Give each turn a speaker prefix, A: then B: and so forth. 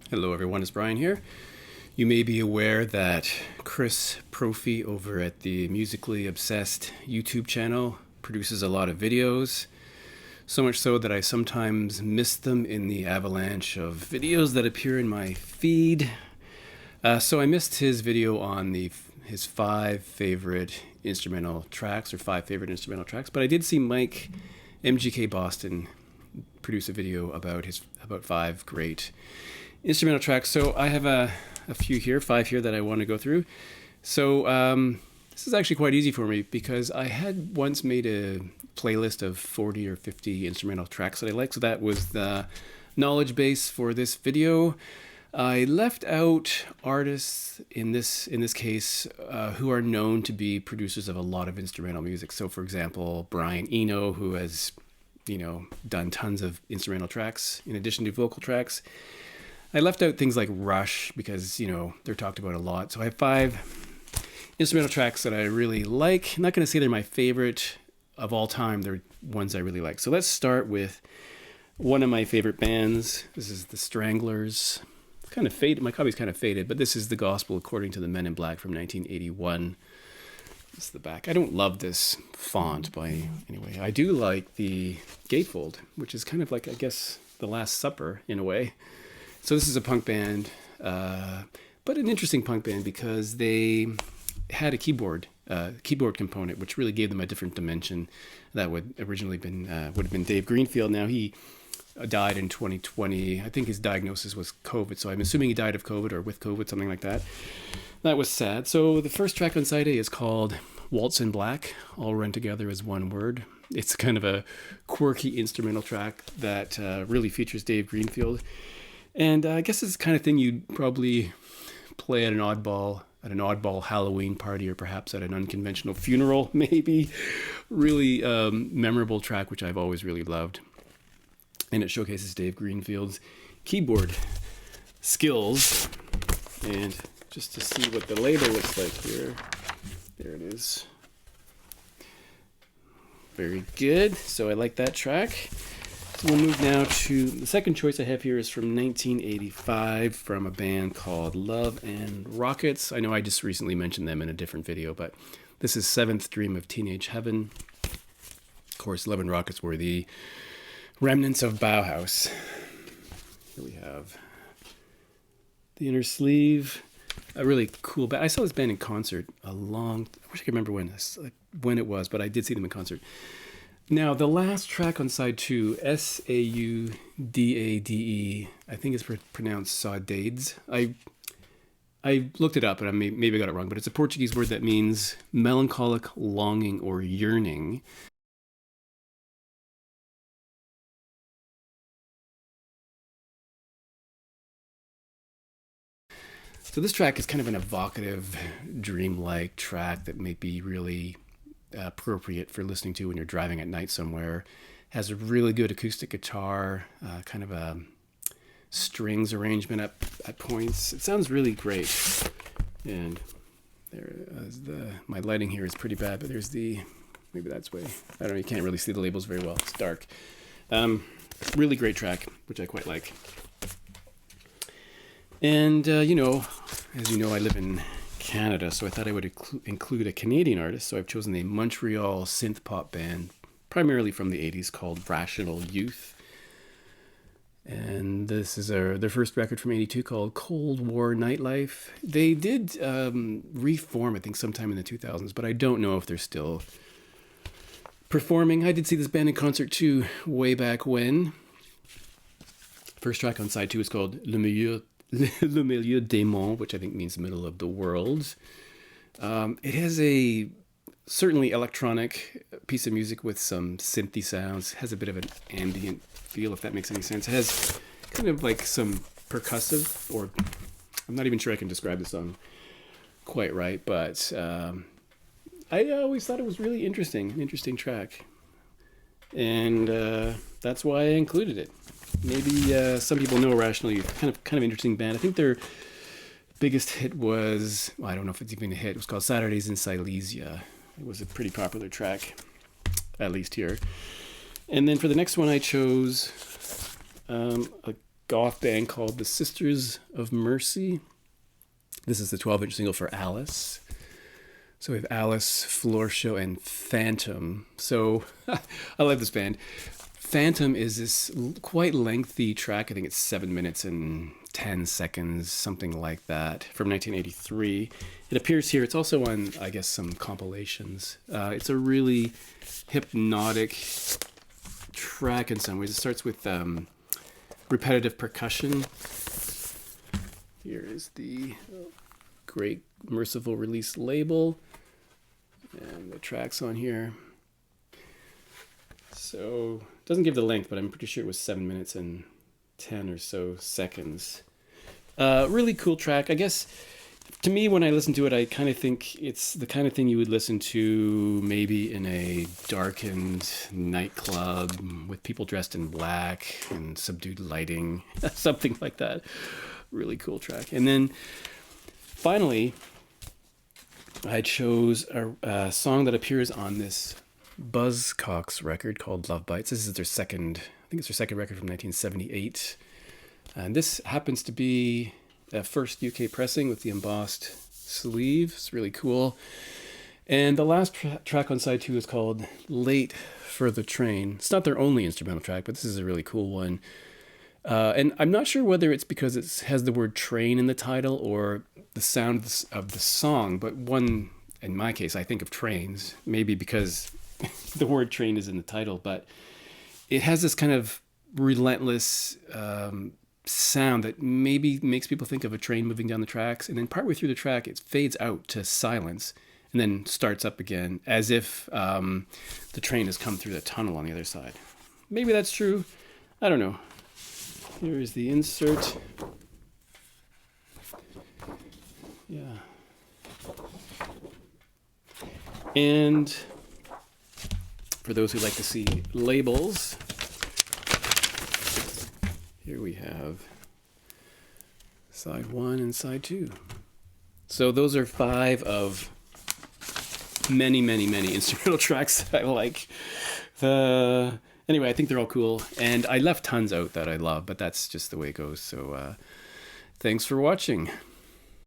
A: Hello everyone, it's Brian here. You may be aware that Chris Profi over at the Musically Obsessed YouTube channel produces a lot of videos, so much so that I sometimes miss them in the avalanche of videos that appear in my feed. So I missed his video on his five favorite instrumental tracks, but I did see Mike MGK Boston produce a video about five great instrumental tracks. So I have a few here, five here that I want to go through. So this is actually quite easy for me because I had once made a playlist of 40 or 50 instrumental tracks that I like. So that was the knowledge base for this video. I left out artists in this case who are known to be producers of a lot of instrumental music. So for example, Brian Eno, who has done tons of instrumental tracks in addition to vocal tracks. I left out things like Rush because, they're talked about a lot. So I have five instrumental tracks that I really like. I'm not going to say they're my favorite of all time. They're ones I really like. So let's start with one of my favorite bands. This is the Stranglers. It's kind of faded. My copy's kind of faded, but this is The Gospel According to the Men in Black from 1981. This is the back. I don't love this font anyway. I do like the gatefold, which is kind of like, I guess, The Last Supper in a way. So this is a punk band, but an interesting punk band because they had a keyboard component, which really gave them a different dimension. That would originally would have been Dave Greenfield. Now he died in 2020. I think his diagnosis was COVID, so I'm assuming he died of COVID or with COVID, something like that. That was sad. So the first track on side A is called Waltz in Black, all run together as one word. It's kind of a quirky instrumental track that really features Dave Greenfield. And I guess it's the kind of thing you'd probably play at an oddball Halloween party or perhaps at an unconventional funeral, maybe. Really memorable track, which I've always really loved. And it showcases Dave Greenfield's keyboard skills. And just to see what the label looks like here, there it is. Very good. So I like that track. So we'll move now to the second choice I have here is from 1985 from a band called Love and Rockets. I know I just recently mentioned them in a different video, but this is Seventh Dream of Teenage Heaven. Of course, Love and Rockets were the remnants of Bauhaus. Here we have the inner sleeve. A really cool band. I saw this band in concert I wish I could remember when it was, but I did see them in concert. Now, the last track on side 2, Saudade, I think it's pronounced saudades. I looked it up, and maybe I got it wrong, but it's a Portuguese word that means melancholic longing or yearning. So this track is kind of an evocative, dreamlike track that may be really appropriate for listening to when you're driving at night somewhere. Has a really good acoustic guitar, kind of a strings arrangement at points. It sounds really great. And my lighting here is pretty bad, but maybe that's way, I don't know, you can't really see the labels very well. It's dark. Really great track, which I quite like. And, as you know, I live in Canada, so I thought I would include a Canadian artist. So I've chosen a Montreal synth pop band, primarily from the 80s, called Rational Youth. And this is their first record from 82 called Cold War Nightlife. They did reform, I think, sometime in the 2000s, but I don't know if they're still performing. I did see this band in concert too, way back when. First track on side 2 is called Le Milieu des Mondes, which I think means middle of the world. It has a certainly electronic piece of music with some synthy sounds. It has a bit of an ambient feel, if that makes any sense. It has kind of like some percussive, or I'm not even sure I can describe the song quite right, but I always thought it was really interesting, an interesting track. And that's why I included it. Maybe some people know Rational Youth. Kind of interesting band. I think their biggest hit was, I don't know if it's even a hit. It was called Saturdays in Silesia. It was a pretty popular track, at least here. And then for the next one, I chose a goth band called the Sisters of Mercy. This is the 12-inch single for Alice. So we have Alice, Floor Show, and Phantom. So I like this band. Phantom is this quite lengthy track. I think it's 7 minutes and 10 seconds, something like that, from 1983. It appears here. It's also on, I guess, some compilations. It's a really hypnotic track in some ways. It starts with repetitive percussion. Here is the Great Merciful Release label. And the tracks on here. So, it doesn't give the length, but I'm pretty sure it was 7 minutes and 10 or so seconds. Really cool track. I guess, to me, when I listen to it, I kind of think it's the kind of thing you would listen to maybe in a darkened nightclub with people dressed in black and subdued lighting, something like that. Really cool track. And then, finally, I chose a song that appears on this Buzzcocks record called Love Bites. This is their second, I think it's their second record from 1978. And this happens to be a first UK pressing with the embossed sleeve. It's really cool. And the last track on side 2 is called Late for the Train. It's not their only instrumental track, but this is a really cool one. And I'm not sure whether it's because it has the word train in the title or the sound of the song, but one, in my case, I think of trains, maybe because the word train is in the title, but it has this kind of relentless sound that maybe makes people think of a train moving down the tracks, and then partway through the track, it fades out to silence and then starts up again as if the train has come through the tunnel on the other side. Maybe that's true. I don't know. Here is the insert. Yeah. And for those who like to see labels, here we have side 1 and side 2. So those are 5 of many, many, many instrumental tracks that I like. Anyway, I think they're all cool. And I left tons out that I love, but that's just the way it goes. So thanks for watching.